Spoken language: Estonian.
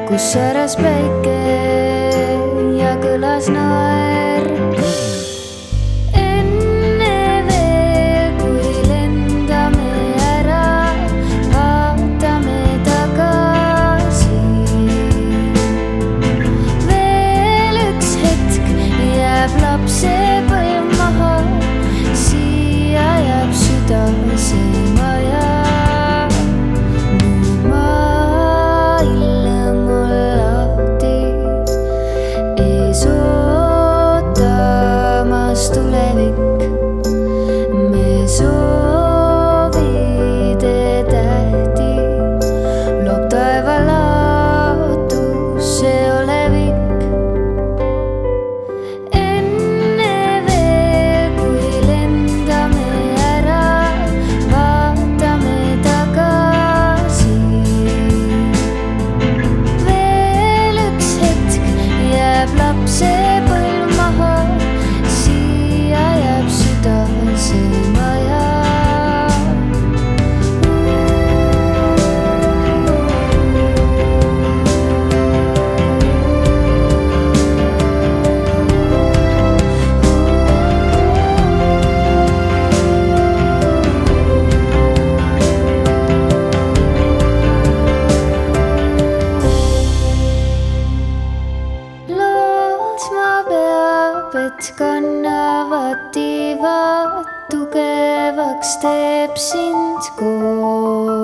kus säras päike ja kõlas naer. Enne veel, kui lendame ära, vaatame tagasi. Veel üks hetk jääb lapsepõlv maha, siia jääb süda see maja. Tulevik, me soovide tähti loob taevalaatus see olevik. Enne veel, kui lendame ära, vaatame tagasi. Veel üks hetk jääb lapsepõlv maha, see maja. Loosma peab, et kannavad tiivad, tugevaks teeb sind koos.